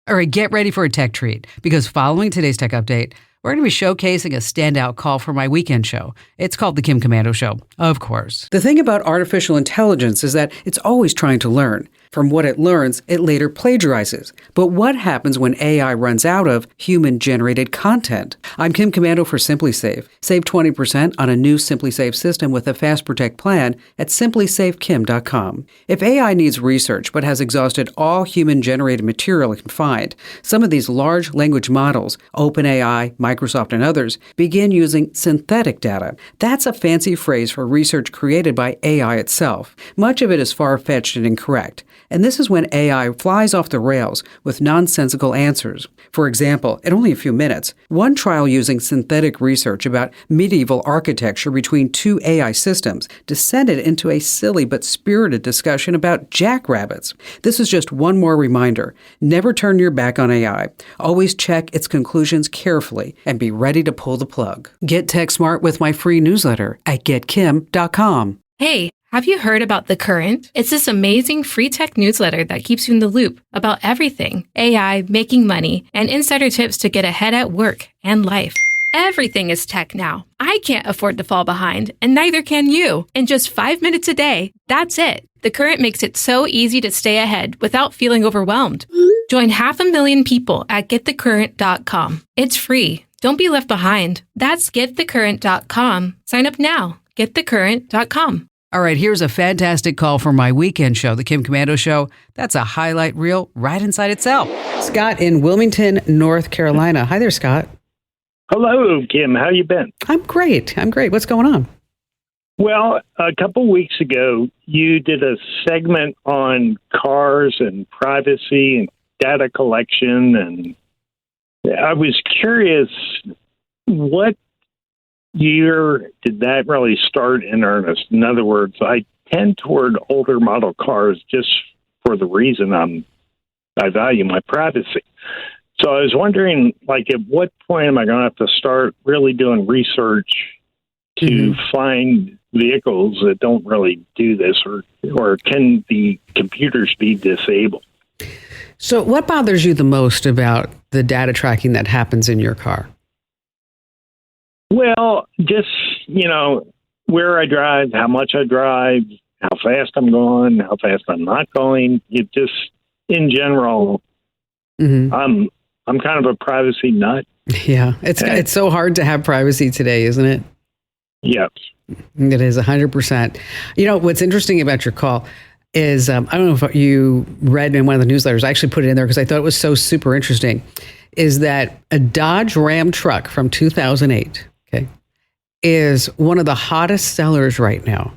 All right, get ready for a tech treat because following today's tech update, we're going to be showcasing a standout call for my weekend show. It's called The Kim Komando Show, of course. The thing about artificial intelligence is that it's always trying to learn. From what it learns, it later plagiarizes. But what happens when AI runs out of human-generated content? I'm Kim Komando for SimpliSafe. Save 20% on a new SimpliSafe system with a Fast Protect plan at simplysafekim.com. If AI needs research but has exhausted all human-generated material it can find, some of these large language models, OpenAI, Microsoft, and others, begin using synthetic data. That's a fancy phrase for research created by AI itself. Much of it is far-fetched and incorrect. And this is when AI flies off the rails with nonsensical answers. For example, in only a few minutes, one trial using synthetic research about medieval architecture between two AI systems descended into a silly but spirited discussion about jackrabbits. This is just one more reminder. Never turn your back on AI. Always check its conclusions carefully and be ready to pull the plug. Get tech smart with my free newsletter at getkim.com. Hey, have you heard about The Current? It's this amazing free tech newsletter that keeps you in the loop about everything AI, making money, and insider tips to get ahead at work and life. Everything is tech now. I can't afford to fall behind, and neither can you. In just 5 minutes a day, that's it. The Current makes it so easy to stay ahead without feeling overwhelmed. Join 500,000 people at getthecurrent.com. It's free. Don't be left behind. That's getthecurrent.com. Sign up now. Getthecurrent.com. All right, here's a fantastic call for my weekend show, The Kim Komando Show. That's a highlight reel right inside itself. Scott in Wilmington, North Carolina. Hi there, Scott. Hello, Kim. How you been? I'm great. What's going on? Well, a couple weeks ago, you did a segment on cars and privacy and data collection, and I was curious, what year did that really start in earnest? In other words, I tend toward older model cars just for the reason I value my privacy. So I was wondering, at what point am I going to have to start really doing research to find vehicles that don't really do this, or can the computers be disabled? So what bothers you the most about the data tracking that happens in your car? Well, just, where I drive, how much I drive, how fast I'm going, how fast I'm not going. It just, in general, I'm kind of a privacy nut. Yeah, it's so hard to have privacy today, isn't it? Yes. It is 100%. What's interesting about your call is, I don't know if you read in one of the newsletters, I actually put it in there because I thought it was so super interesting, is that a Dodge Ram truck from 2008, is one of the hottest sellers right now.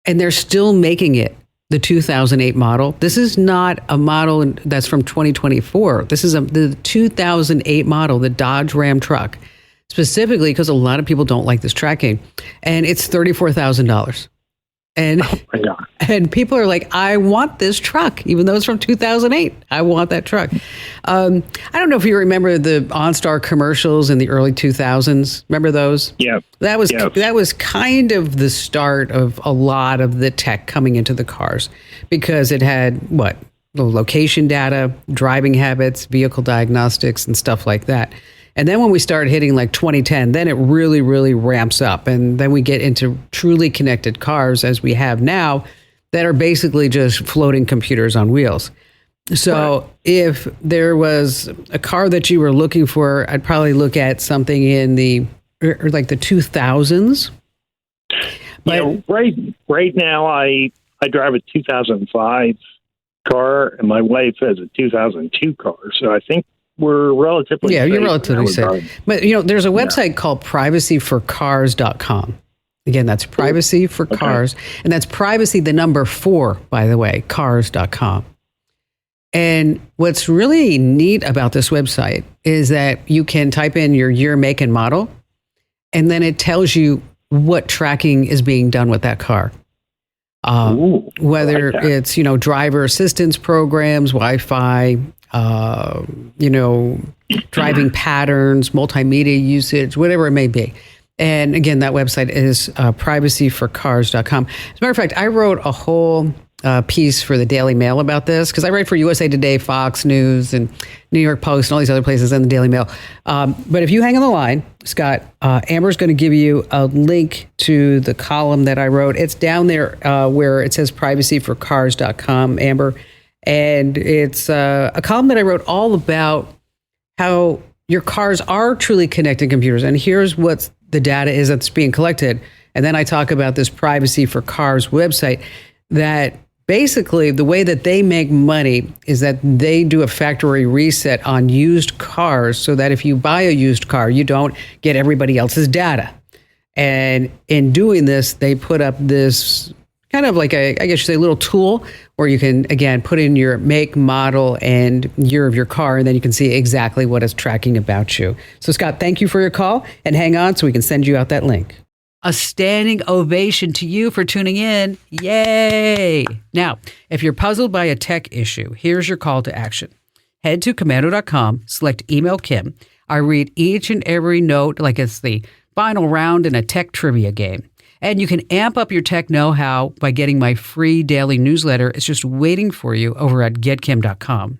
And they're still making it, the 2008 model. This is not a model that's from 2024. This is the 2008 model, the Dodge Ram truck, specifically because a lot of people don't like this tracking. And it's $34,000. And, and people are like, I want this truck, even though it's from 2008. I want that truck. I don't know if you remember the OnStar commercials in the early 2000s. Remember those? Yeah. That was kind of the start of a lot of the tech coming into the cars, because it had the location data, driving habits, vehicle diagnostics, and stuff like that. And then when we start hitting 2010, then it really, really ramps up. And then we get into truly connected cars as we have now that are basically just floating computers on wheels. So if there was a car that you were looking for, I'd probably look at something in the 2000s. But right now I drive a 2005 car and my wife has a 2002 car. So I think we're relatively safe. You're relatively safe. But, there's a website called privacyforcars.com. Again, that's privacy for cars. And that's privacy, the number 4, by the way, cars.com. And what's really neat about this website is that you can type in your year, make, and model, and then it tells you what tracking is being done with that car. Whether it's, driver assistance programs, Wi-Fi, driving patterns, multimedia usage, whatever it may be. And again, that website is privacyforcars.com. As a matter of fact, I wrote a whole piece for the Daily Mail about this, because I write for USA Today, Fox News, and New York Post, and all these other places, and the Daily Mail. But if you hang on the line, Scott, Amber's going to give you a link to the column that I wrote. It's down there where it says privacyforcars.com, Amber. And it's a column that I wrote all about how your cars are truly connected computers. And here's what the data is that's being collected. And then I talk about this Privacy for Cars website that basically the way that they make money is that they do a factory reset on used cars so that if you buy a used car, you don't get everybody else's data. And in doing this, they put up this kind of like I guess you say, little tool where you can, again, put in your make, model, and year of your car, and then you can see exactly what it's tracking about you. So, Scott, thank you for your call, and hang on so we can send you out that link. A standing ovation to you for tuning in. Yay! Now, if you're puzzled by a tech issue, here's your call to action. Head to komando.com, select Email Kim. I read each and every note like it's the final round in a tech trivia game. And you can amp up your tech know-how by getting my free daily newsletter. It's just waiting for you over at getkim.com.